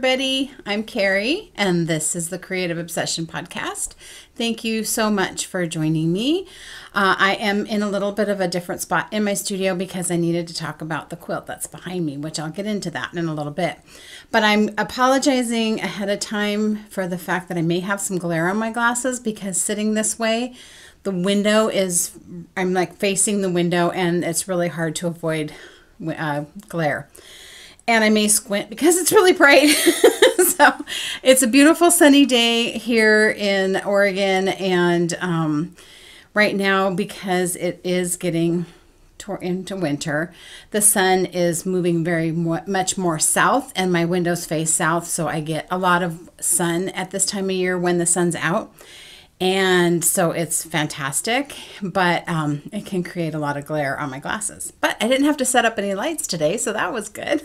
everybody. I'm Carrie, and this is the Creative Obsession Podcast. Thank you so much for joining me. I am in a little bit of a different spot in my studio because I needed to talk about the quilt that's behind me, which I'll get into that in a little bit. But I'm apologizing ahead of time for the fact that I may have some glare on my glasses because sitting this way, the window is, I'm like facing the window and it's really hard to avoid glare. And I may squint because it's really bright. So it's a beautiful sunny day here in Oregon. And right now, because it is getting into winter, the sun is moving very much more south and my windows face south. So I get a lot of sun at this time of year when the sun's out. And so it's fantastic, but it can create a lot of glare on my glasses. But I didn't have to set up any lights today, so that was good.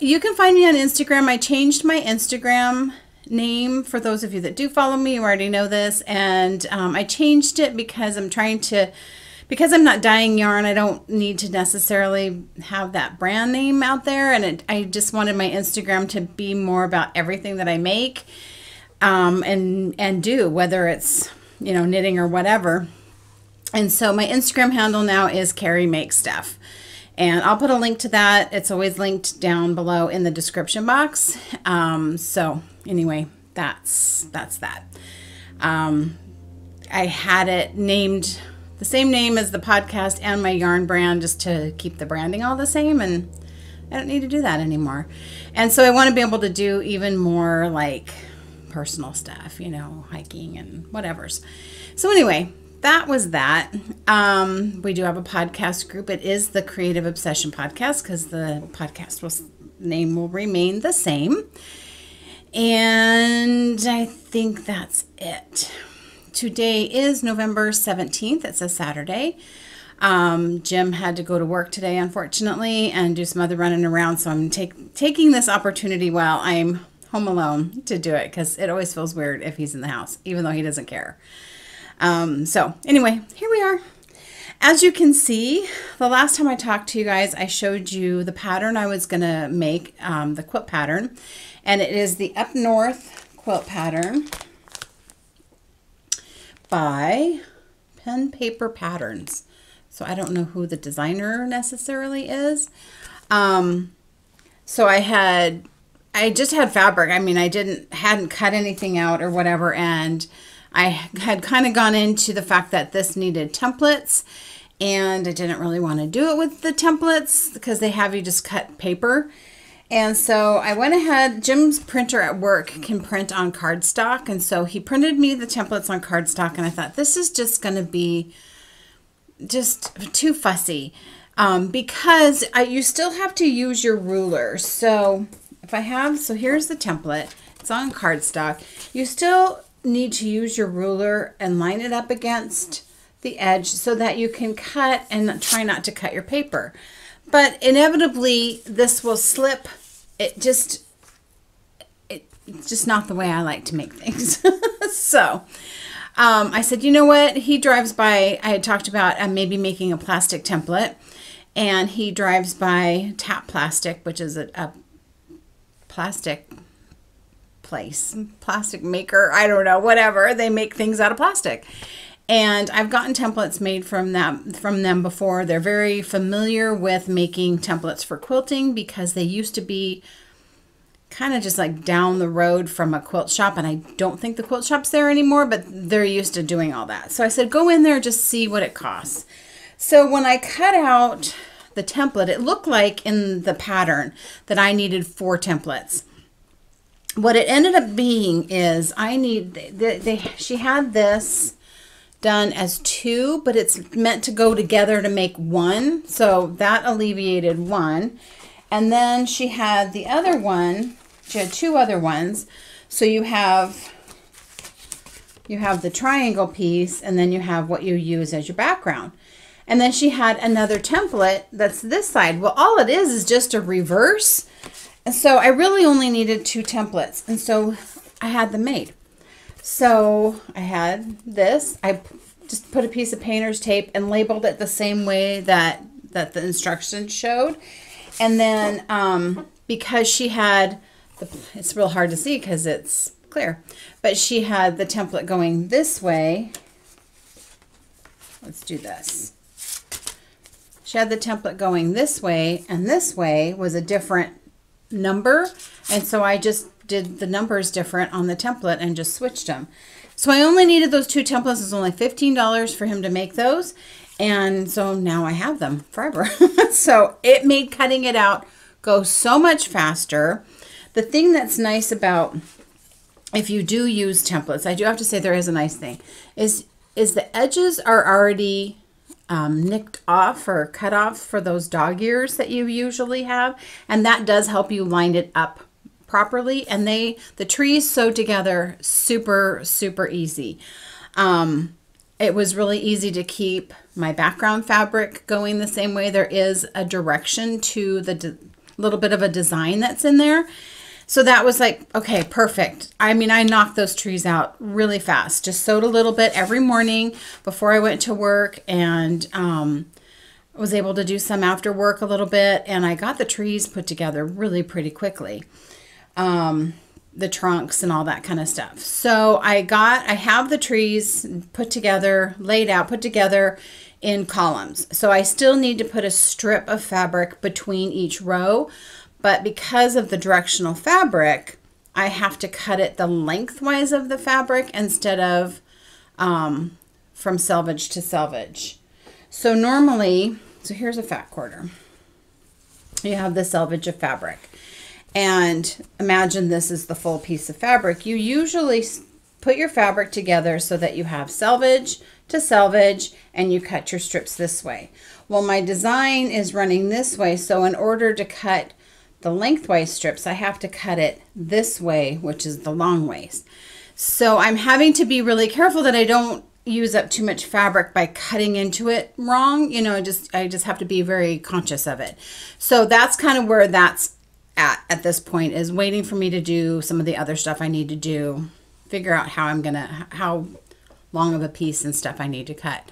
You can find me on Instagram. I changed my Instagram name for those of you that do follow me. You already know this. And I changed it because because I'm not dyeing yarn, I don't need to necessarily have that brand name out there. And I just wanted my Instagram to be more about everything that I make. And do, whether it's, knitting or whatever. And so my Instagram handle now is Carrie Makes Stuff. And I'll put a link to that. It's always linked down below in the description box. So anyway, that's that. I had it named the same name as the podcast and my yarn brand just to keep the branding all the same. And I don't need to do that anymore. And so I want to be able to do even more like personal stuff, hiking and whatever's. So anyway, that was that. We do have a podcast group. It is the Creative Obsession Podcast because the podcast name will remain the same. And I think that's it. Today is November 17th. It's a Saturday. Jim had to go to work today, unfortunately, and do some other running around. So I'm taking this opportunity while I'm home alone to do it because it always feels weird if he's in the house, even though he doesn't care. So anyway, here we are. As you can see, the last time I talked to you guys, I showed you the pattern I was going to make, the quilt pattern, and it is the Up North quilt pattern by Pen Paper Patterns. So I don't know who the designer necessarily is. So I just had fabric. I mean, hadn't cut anything out or whatever. And I had kind of gone into the fact that this needed templates and I didn't really want to do it with the templates because they have you just cut paper. And so I went ahead, Jim's printer at work can print on cardstock. And so he printed me the templates on cardstock and I thought this is just going to be just too fussy because you still have to use your ruler. So here's the template. It's on cardstock. You still need to use your ruler and line it up against the edge so that you can cut and try not to cut your paper. But inevitably, this will slip. It's just not the way I like to make things. So I said, you know what? He drives by. I had talked about maybe making a plastic template. And he drives by Tap Plastic, which is a plastic maker, I don't know, whatever. They make things out of plastic. And I've gotten templates made from them before. They're very familiar with making templates for quilting because they used to be kind of just like down the road from a quilt shop. And I don't think the quilt shop's there anymore, but they're used to doing all that. So I said, go in there, just see what it costs. So when I cut out the template, it looked like in the pattern that I needed 4 templates. What it ended up being is she had this done as 2, but it's meant to go together to make 1. So that alleviated 1. And then she had the other one. She had 2 other ones. So you have the triangle piece and then you have what you use as your background. And then she had another template that's this side. Well, all it is just a reverse. And so I really only needed 2 templates. And so I had them made. So I had this. I just put a piece of painter's tape and labeled it the same way that the instructions showed. And then because she had it's real hard to see because it's clear. But she had the template going this way. Let's do this. She had the template going this way, and this way was a different number. And so I just did the numbers different on the template and just switched them. So I only needed those 2 templates. It was only $15 for him to make those. And so now I have them forever. So it made cutting it out go so much faster. The thing that's nice about, if you do use templates, I do have to say there is a nice thing, is the edges are already nicked off or cut off for those dog ears that you usually have. And that does help you line it up properly. And the trees sewed together super, super easy. It was really easy to keep my background fabric going the same way. There is a direction to the little bit of a design that's in there. So that was like, okay, perfect. I mean, I knocked those trees out really fast. Just sewed a little bit every morning before I went to work, and was able to do some after work a little bit. And I got the trees put together really pretty quickly. The trunks and all that kind of stuff. So I have the trees put together, laid out, put together in columns. So I still need to put a strip of fabric between each row, but because of the directional fabric, I have to cut it the lengthwise of the fabric instead of from selvage to selvage. So normally, so here's a fat quarter. You have the selvage of fabric. And imagine this is the full piece of fabric. You usually put your fabric together so that you have selvage to selvage, and you cut your strips this way. Well, my design is running this way, so in order to cut the lengthwise strips, I have to cut it this way, which is the long ways. So I'm having to be really careful that I don't use up too much fabric by cutting into it wrong. You know, I just have to be very conscious of it. So that's kind of where that's at this point, is waiting for me to do some of the other stuff I need to do, figure out how long of a piece and stuff I need to cut.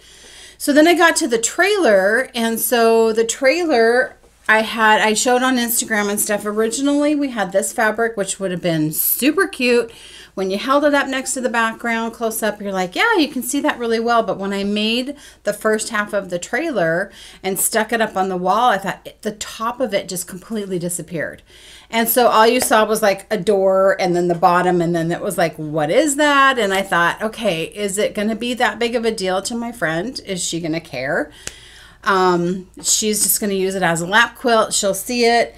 So then I got to the trailer, and so the trailer I showed on Instagram and stuff. Originally we had this fabric, which would have been super cute. When you held it up next to the background close up, you're like, yeah, you can see that really well. But when I made the first half of the trailer and stuck it up on the wall, I thought the top of it just completely disappeared. And so all you saw was like a door and then the bottom, and then it was like, what is that? And I thought, okay, is it going to be that big of a deal to my friend? Is she going to care? She's just going to use it as a lap quilt. She'll see it.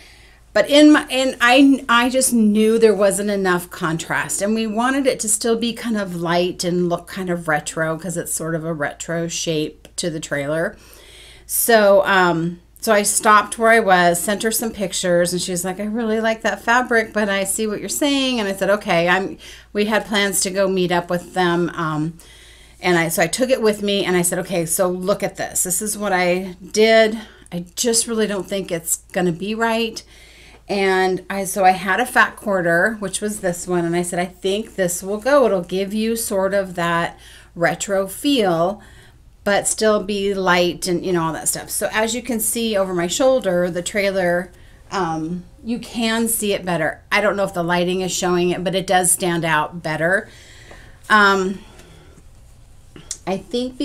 But I just knew there wasn't enough contrast, and we wanted it to still be kind of light and look kind of retro, because it's sort of a retro shape to the trailer. So, so I stopped where I was, sent her some pictures, and she was like, I really like that fabric, but I see what you're saying. And I said, okay, we had plans to go meet up with them. So I took it with me, and I said, okay, so look at this. This is what I did. I just really don't think it's going to be right. And so I had a fat quarter, which was this one. And I said, I think this will go. It'll give you sort of that retro feel, but still be light and, you know, all that stuff. So as you can see over my shoulder, the trailer, you can see it better. I don't know if the lighting is showing it, but it does stand out better. I think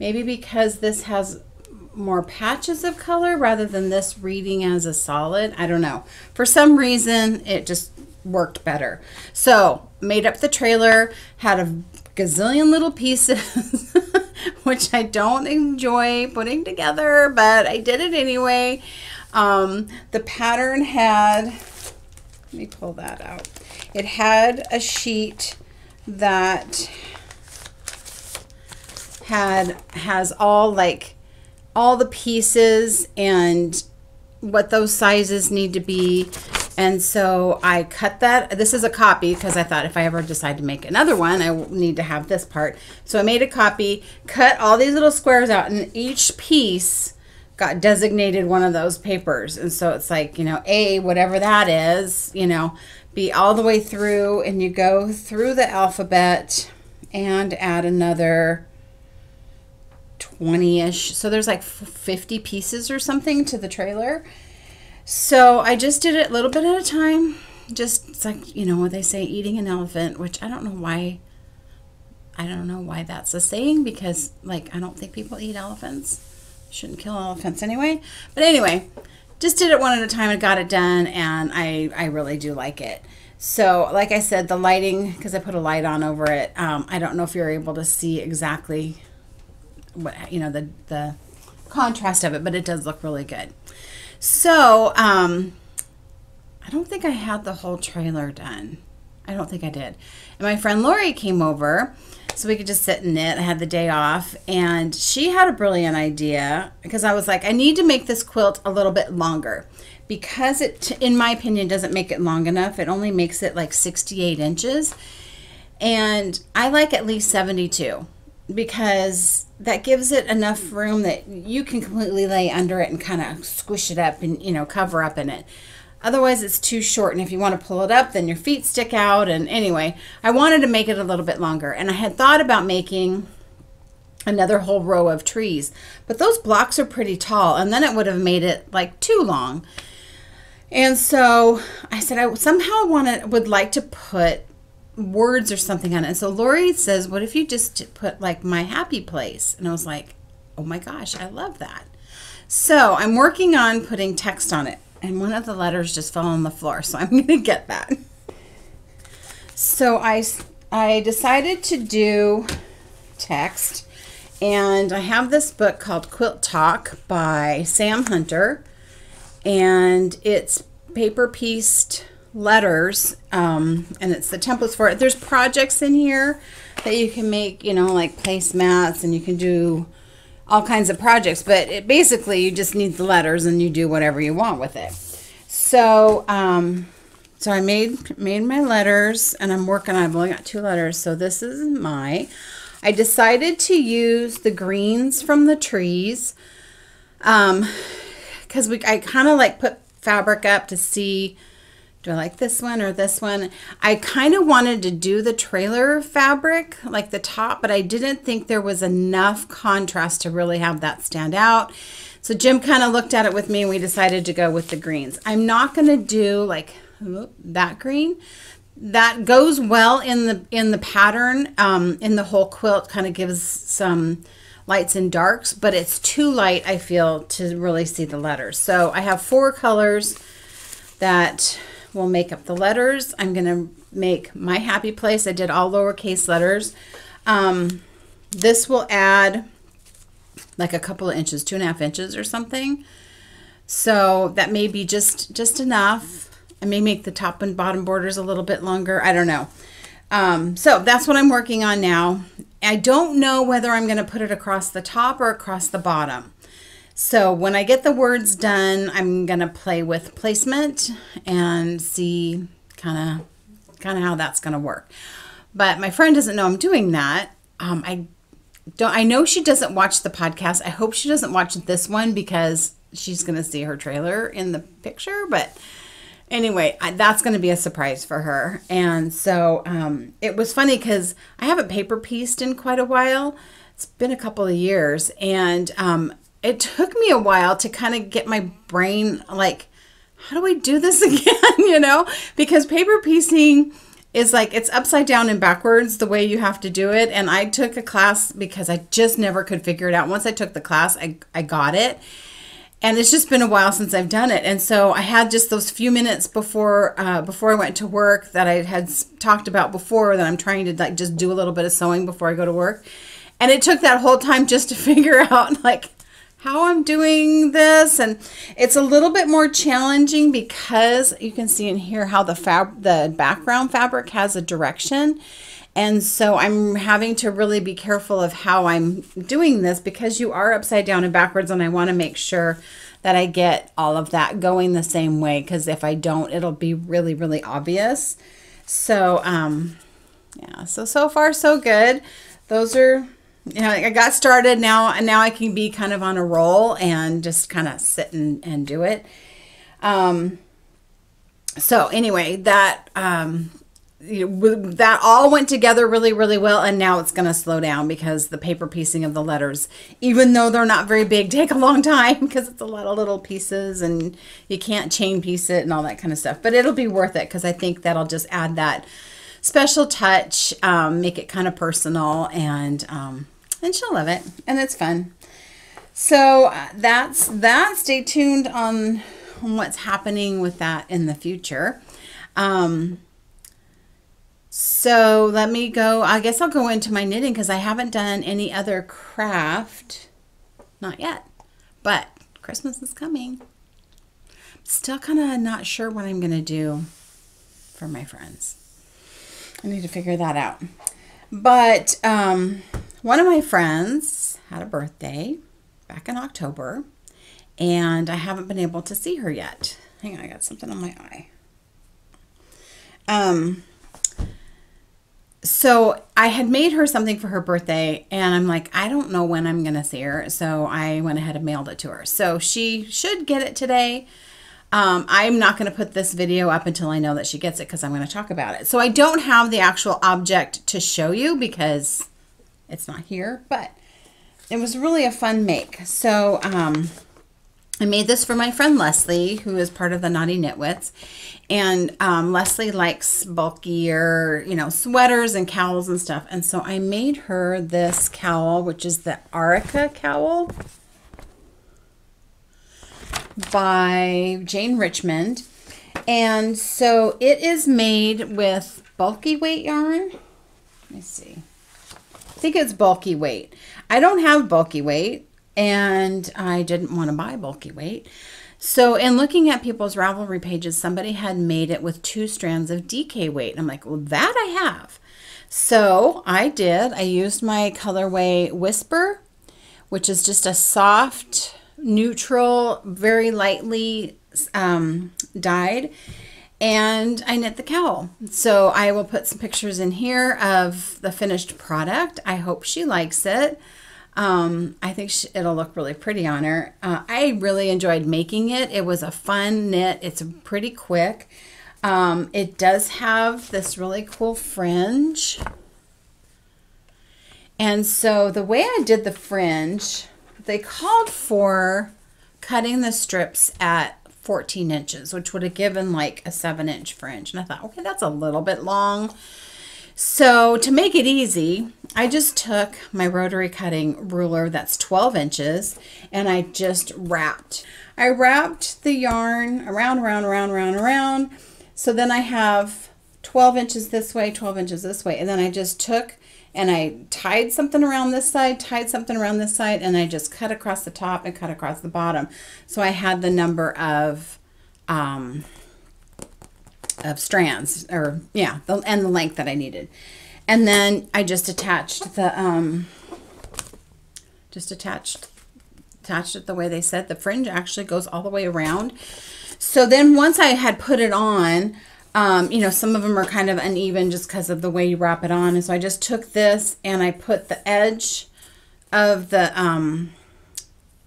maybe because this has more patches of color rather than this reading as a solid. I don't know. For some reason, it just worked better. So made up the trailer, had a gazillion little pieces, which I don't enjoy putting together, but I did it anyway. The pattern had, let me pull that out. It had a sheet that has all the pieces and what those sizes need to be. And so I cut that. This is a copy because I thought if I ever decide to make another one, I need to have this part. So I made a copy, cut all these little squares out, and each piece got designated one of those papers. And so it's like, you know, A, whatever that is, you know, B all the way through, and you go through the alphabet and add another 20-ish. So there's like 50 pieces or something to the trailer. So I just did it a little bit at a time. Just, it's like, you know what they say, eating an elephant, which I don't know why. I don't know why that's a saying, because like I don't think people eat elephants. Shouldn't kill elephants anyway. But anyway, just did it one at a time and got it done, and I really do like it. So like I said, the lighting, because I put a light on over it, I don't know if you're able to see exactly what, you know, the contrast of it, but it does look really good. So I don't think I had the whole trailer done. I don't think I did. And my friend Lori came over so we could just sit and knit. I had the day off, and she had a brilliant idea, because I was like, I need to make this quilt a little bit longer, because it, in my opinion, doesn't make it long enough. It only makes it like 68 inches, and I like at least 72, because that gives it enough room that you can completely lay under it and kind of squish it up and, you know, cover up in it. Otherwise, it's too short, and if you want to pull it up, then your feet stick out. And anyway, I wanted to make it a little bit longer, and I had thought about making another whole row of trees, but those blocks are pretty tall, and then it would have made it like too long. And so I said I somehow would like to put words or something on it. And so Lori says, what if you just put like my happy place? And I was like, oh my gosh, I love that. So I'm working on putting text on it, and one of the letters just fell on the floor, so I'm going to get that. So I decided to do text, and I have this book called Quilt Talk by Sam Hunter, and it's paper pieced letters, and it's the templates for it. There's projects in here that you can make, you know, like placemats, and you can do all kinds of projects, but it basically, you just need the letters and you do whatever you want with it. So so I made my letters, and I'm working on, I've only got 2 letters, so this is I decided to use the greens from the trees, because I kind of like put fabric up to see, do I like this one or this one? I kind of wanted to do the trailer fabric, like the top, but I didn't think there was enough contrast to really have that stand out. So Jim kind of looked at it with me, and we decided to go with the greens. I'm not going to do like that green. That goes well in the pattern, in the whole quilt, kind of gives some lights and darks, but it's too light, I feel, to really see the letters. So I have 4 colors that will make up the letters. I'm going to make my happy place. I did all lowercase letters. This will add like a couple of inches, 2.5 inches or something. So that may be just enough. I may make the top and bottom borders a little bit longer. I don't know. So that's what I'm working on now. I don't know whether I'm going to put it across the top or across the bottom. So when I get the words done, I'm going to play with placement and see kind of how that's going to work. But my friend doesn't know I'm doing that. I know she doesn't watch the podcast. I hope she doesn't watch this one, because she's going to see her trailer in the picture. But anyway, that's going to be a surprise for her. And so it was funny, because I haven't paper pieced in quite a while. It's been a couple of years, and it took me a while to kind of get my brain like, how do I do this again? You know, because paper piecing is like, it's upside down and backwards the way you have to do it. And I took a class because I just never could figure it out. Once I took the class, I got it. And it's just been a while since I've done it. And so I had just those few minutes before I went to work that I had talked about before, that I'm trying to like just do a little bit of sewing before I go to work. And it took that whole time just to figure out like how I'm doing this. And it's a little bit more challenging, because you can see in here how the background fabric has a direction. And so I'm having to really be careful of how I'm doing this, because you are upside down and backwards, and I want to make sure that I get all of that going the same way, because if I don't, it'll be really, really obvious. So yeah, so far so good. Those are, you know, I got started now, and now I can be kind of on a roll and just kind of sit and do it. So anyway, that that all went together really, really well. And now it's going to slow down because the paper piecing of the letters, even though they're not very big, take a long time because it's a lot of little pieces and you can't chain piece it and all that kind of stuff. But it'll be worth it because I think that'll just add that special touch, make it kind of personal, and she'll love it. And it's fun. So that's that. Stay tuned on what's happening with that in the future. So let me go. I guess I'll go into my knitting because I haven't done any other craft. Not yet. But Christmas is coming. Still kind of not sure what I'm going to do for my friends. I need to figure that out. But one of my friends had a birthday back in October, and I haven't been able to see her yet. Hang on, I got something on my eye. So I had made her something for her birthday, and I'm like, I don't know when I'm going to see her. So I went ahead and mailed it to her. So she should get it today. I'm not going to put this video up until I know that she gets it because I'm going to talk about it. So I don't have the actual object to show you because it's not here, but it was really a fun make. So I made this for my friend Leslie, who is part of the Naughty Knitwits. And Leslie likes bulkier, sweaters and cowls and stuff. And so I made her this cowl, which is the Arica cowl by Jane Richmond. And so it is made with bulky weight yarn. Let me see. I think it's bulky weight. I don't have bulky weight, and I didn't want to buy bulky weight. So in looking at people's Ravelry pages, somebody had made it with 2 strands of DK weight. And I'm like, well, that I have. So I did. I used my colorway Whisper, which is just a soft, neutral, very lightly dyed. And I knit the cowl. So I will put some pictures in here of the finished product. I hope she likes it. I think it'll look really pretty on her. I really enjoyed making it. It was a fun knit. It's pretty quick. It does have this really cool fringe. And so the way I did the fringe, they called for cutting the strips at 14 inches, which would have given like a 7-inch fringe. And I thought, okay, that's a little bit long. So to make it easy, I just took my rotary cutting ruler that's 12 inches and I just wrapped. I wrapped the yarn around. So then I have 12 inches this way, 12 inches this way. And then I just took and I tied something around this side, tied something around this side, and I just cut across the top and cut across the bottom. So I had the number of strands, or yeah, and the length that I needed. And then I just attached the attached it the way they said. The fringe actually goes all the way around. So then once I had put it on, some of them are kind of uneven just because of the way you wrap it on. And so I just took this and I put the edge of the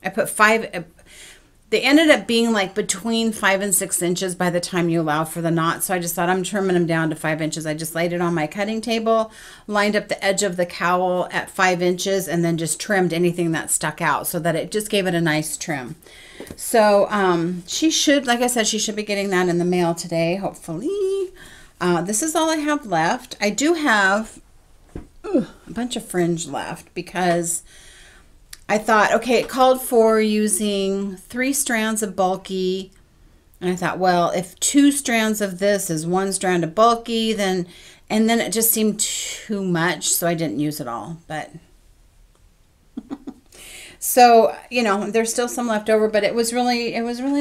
I put 5. They ended up being like between 5 and 6 inches by the time you allow for the knot. So I just thought I'm trimming them down to 5 inches. I just laid it on my cutting table, lined up the edge of the cowl at 5 inches, and then just trimmed anything that stuck out so that it just gave it a nice trim. So she should, like I said, she should be getting that in the mail today, hopefully. This is all I have left. I do have a bunch of fringe left because I thought, okay, it called for using 3 strands of bulky. And I thought, well, if 2 strands of this is 1 strand of bulky, and then it just seemed too much, so I didn't use it all. But so, there's still some left over, but it was really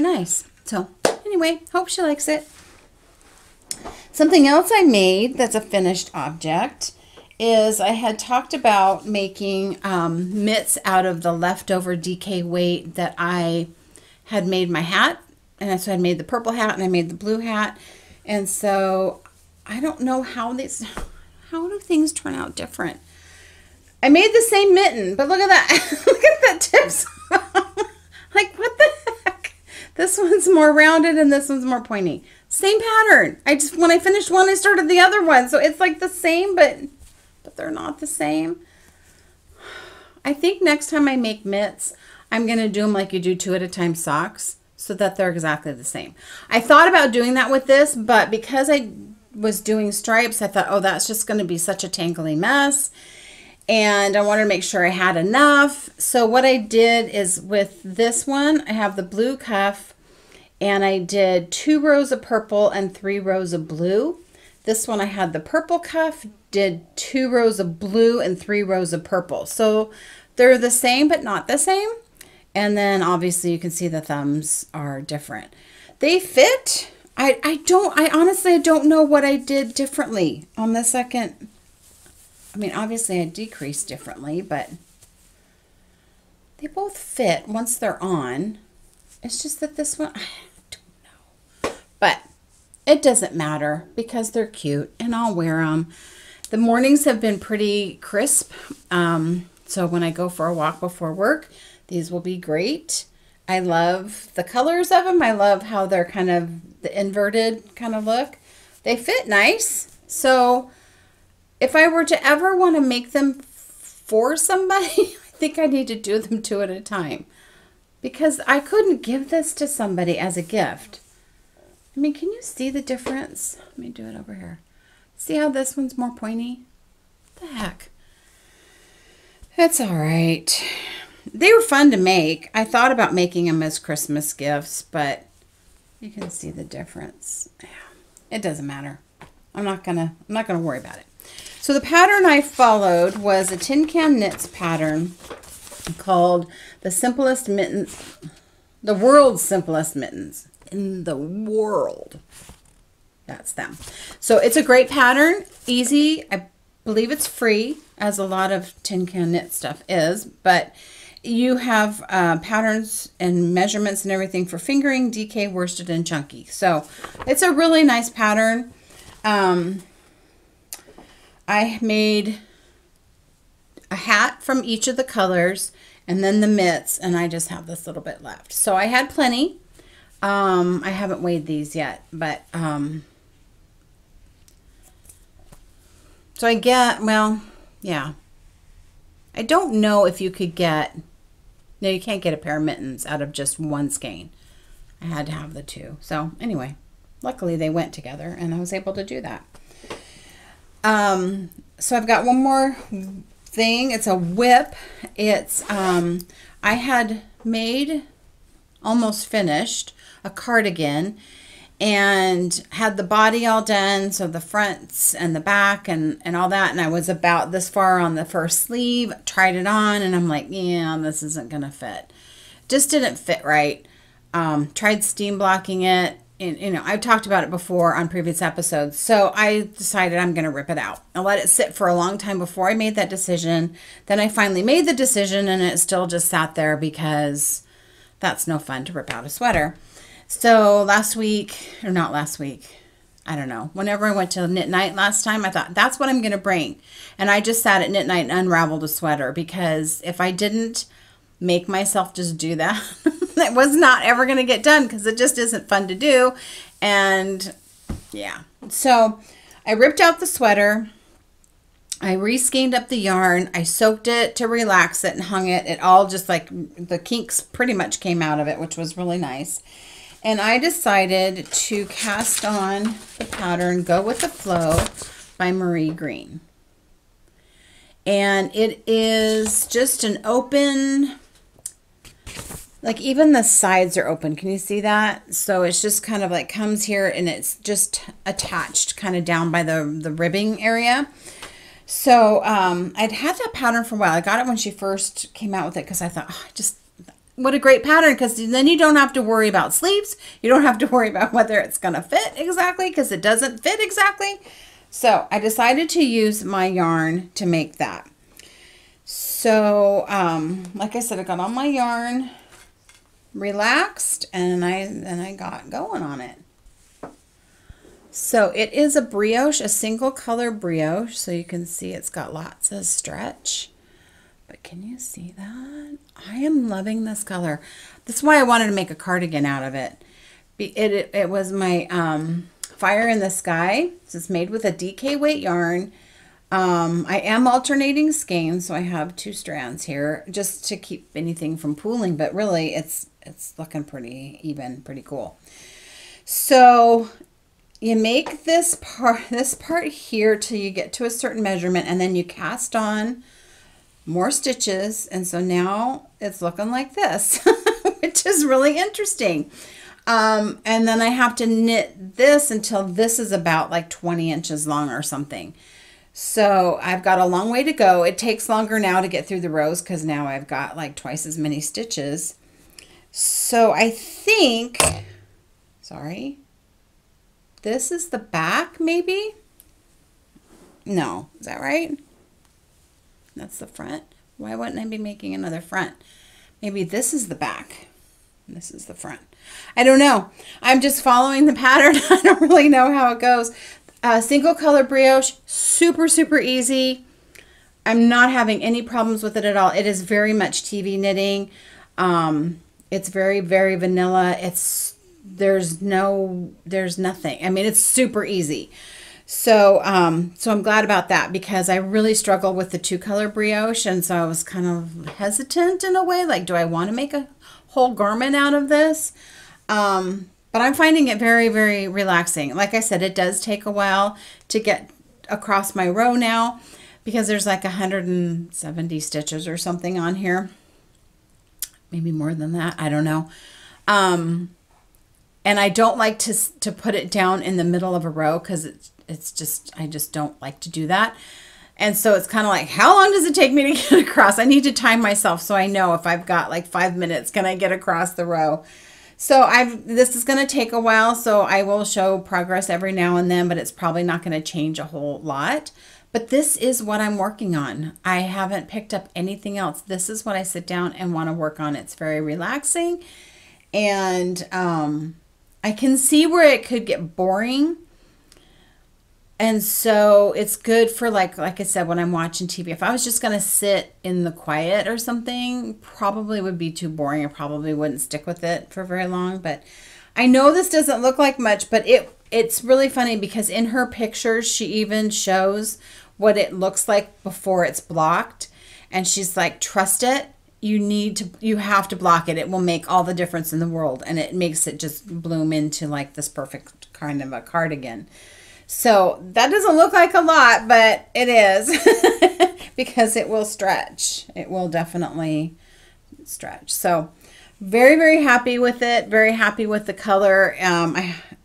nice. So anyway, hope she likes it. Something else I made that's a finished object is I had talked about making mitts out of the leftover DK weight that I had made my hat. And so I made the purple hat and I made the blue hat. And so I don't know how do things turn out different? I made the same mitten, but look at that. Look at that tips. Like, what the heck? This one's more rounded and this one's more pointy. Same pattern. When I finished one, I started the other one. So it's like the same, but they're not the same. I think next time I make mitts, I'm going to do them like you do 2 at a time socks so that they're exactly the same. I thought about doing that with this, but because I was doing stripes, I thought, oh, that's just going to be such a tangly mess. And I wanted to make sure I had enough. So what I did is with this one, I have the blue cuff, and I did 2 rows of purple and 3 rows of blue. This one I had the purple cuff, did 2 rows of blue and 3 rows of purple. So they're the same, but not the same. And then obviously you can see the thumbs are different. They fit. I honestly don't know what I did differently on the second. I mean, obviously I decreased differently, but they both fit once they're on. It's just that this one, I don't know. But it doesn't matter because they're cute and I'll wear them. The mornings have been pretty crisp. So when I go for a walk before work, these will be great. I love the colors of them. I love how they're kind of the inverted kind of look. They fit nice. So if I were to ever want to make them for somebody, I think I need to do them 2 at a time. Because I couldn't give this to somebody as a gift. I mean, can you see the difference? Let me do it over here. See how this one's more pointy? What the heck? That's all right. They were fun to make. I thought about making them as Christmas gifts, but you can see the difference. Yeah, it doesn't matter. I'm not gonna worry about it. So the pattern I followed was a Tin Can Knits pattern called the Simplest Mittens, the World's Simplest Mittens in the world. That's them. So it's a great pattern, easy. I believe it's free, as a lot of Tin Can Knit stuff is, but you have patterns and measurements and everything for fingering, DK, worsted, and chunky. So it's a really nice pattern. I made a hat from each of the colors and then the mitts, and I just have this little bit left. So I had plenty. I haven't weighed these yet, but so I get, well, yeah. I don't know if you could get, no, you can't get a pair of mittens out of just one skein. I had to have the 2. So anyway, luckily they went together and I was able to do that. So I've got one more thing. It's a whip. It's, I had made, almost finished, a cardigan and had the body all done, so the fronts and the back and all that, and I was about this far on the first sleeve, tried it on, and I'm like, yeah, this isn't gonna fit. Just didn't fit right. Tried steam blocking it, and you know, I've talked about it before on previous episodes, so I decided I'm gonna rip it out. I let it sit for a long time before I made that decision. Then I finally made the decision, and it still just sat there because that's no fun to rip out a sweater. So last week, or not last week, I don't know, whenever I went to Knit Night last time, I thought, that's what I'm going to bring. And I just sat at Knit Night and unraveled a sweater, because if I didn't make myself just do that, it was not ever going to get done, because it just isn't fun to do. And yeah, so I ripped out the sweater. I re-skeined up the yarn. I soaked it to relax it and hung it. It all just like, the kinks pretty much came out of it, which was really nice. And I decided to cast on the pattern Go With The Flow by Marie Green. And it is just an open, like even the sides are open. Can you see that? So it's just kind of like comes here and it's just attached kind of down by the ribbing area. So I'd had that pattern for a while. I got it when she first came out with it because I thought, oh, what a great pattern, because then you don't have to worry about sleeves. You don't have to worry about whether it's going to fit exactly, because it doesn't fit exactly. So I decided to use my yarn to make that. So like I said, I got all my yarn relaxed and I got going on it. So it is a brioche, a single color brioche. So you can see it's got lots of stretch. But can you see that? I am loving this color. That's why I wanted to make a cardigan out of it, It was my Fire in the Sky. This is made with a DK weight yarn. I am alternating skeins, so I have 2 strands here just to keep anything from pooling, but really it's looking pretty even, pretty cool. So you make this part here till you get to a certain measurement, and then you cast on more stitches, and so now it's looking like this, which is really interesting. And then I have to knit this until this is about like 20 inches long or something. So I've got a long way to go. It takes longer now to get through the rows because now I've got like twice as many stitches. So I think, sorry, this is the back maybe? No, is that right? That's the front. Why wouldn't I be making another front? Maybe this is the back. This is the front. I don't know. I'm just following the pattern. I don't really know how it goes. Single color brioche, super, super easy. I'm not having any problems with it at all. It is very much TV knitting. It's very, very vanilla. There's nothing. I mean, it's super easy. So, so I'm glad about that because I really struggle with the 2-color brioche. And so I was kind of hesitant in a way, like, do I want to make a whole garment out of this? But I'm finding it very, very relaxing. Like I said, it does take a while to get across my row now because there's like 170 stitches or something on here. Maybe more than that. I don't know. And I don't like to put it down in the middle of a row because I just don't like to do that. And so it's kind of like, how long does it take me to get across? I need to time myself so I know if I've got like 5 minutes, can I get across the row? So this is going to take a while, so I will show progress every now and then, but it's probably not going to change a whole lot. But this is what I'm working on. I haven't picked up anything else. This is what I sit down and want to work on. It's very relaxing, and I can see where it could get boring. And so it's good for like I said, when I'm watching TV. If I was just going to sit in the quiet or something, probably would be too boring. I probably wouldn't stick with it for very long. But I know this doesn't look like much, but it's really funny because in her pictures, she even shows what it looks like before it's blocked. And she's like, trust it. You have to block it. It will make all the difference in the world. And it makes it just bloom into like this perfect kind of a cardigan. So that doesn't look like a lot, but it is because it will stretch. It will definitely stretch. So very, very happy with it. Very happy with the color.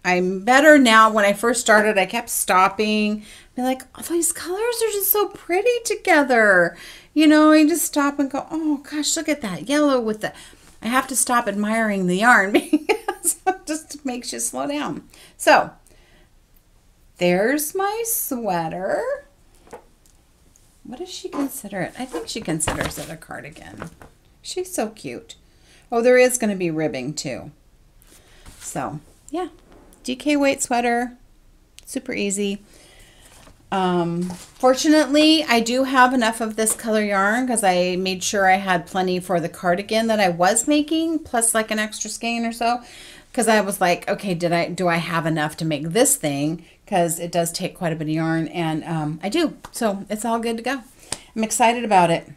I'm better now. When I first started, I kept stopping. Be like, oh, these colors are just so pretty together. You know, I just stop and go, oh gosh, look at that yellow with the, I have to stop admiring the yarn because it just makes you slow down. So there's my sweater. What does she consider it? I think she considers it a cardigan. She's so cute. Oh, there is going to be ribbing too. So, yeah. DK weight sweater. Super easy. Fortunately, I do have enough of this color yarn because I made sure I had plenty for the cardigan that I was making, plus like an extra skein or so. Because I was like, okay, do I have enough to make this thing? Because it does take quite a bit of yarn, and I do. So it's all good to go. I'm excited about it.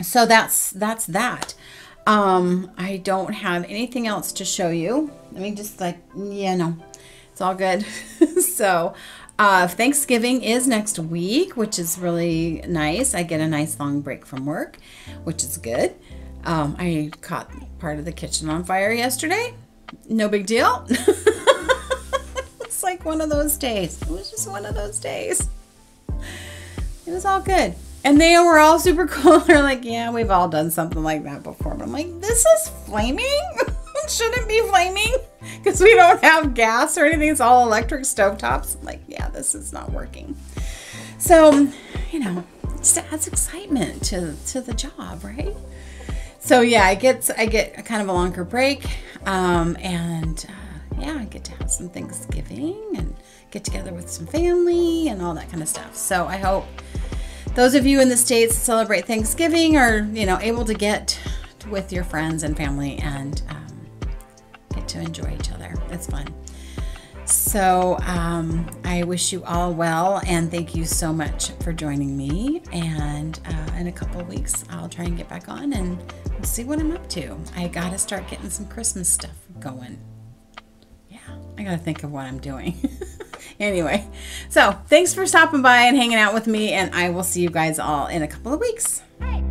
So that's that. I don't have anything else to show you. Let me just no, it's all good. So Thanksgiving is next week, which is really nice. I get a nice long break from work, which is good. I caught part of the kitchen on fire yesterday. No big deal. It's like one of those days. It was just one of those days. It was all good. And they were all super cool. They're like, yeah, we've all done something like that before. But I'm like, this is flaming? Shouldn't be flaming because we don't have gas or anything. It's all electric stovetops. I'm like, yeah, this is not working. So, you know, it just adds excitement to the job, right? So yeah, I get kind of a longer break, yeah, I get to have some Thanksgiving and get together with some family and all that kind of stuff. So I hope those of you in the States that celebrate Thanksgiving are, you know, able to get with your friends and family and get to enjoy each other. It's fun. So I wish you all well, and thank you so much for joining me. And in a couple of weeks, I'll try and get back on and see what I'm up to. I got to start getting some Christmas stuff going. Yeah, I got to think of what I'm doing. Anyway, so thanks for stopping by and hanging out with me, and I will see you guys all in a couple of weeks. Hey.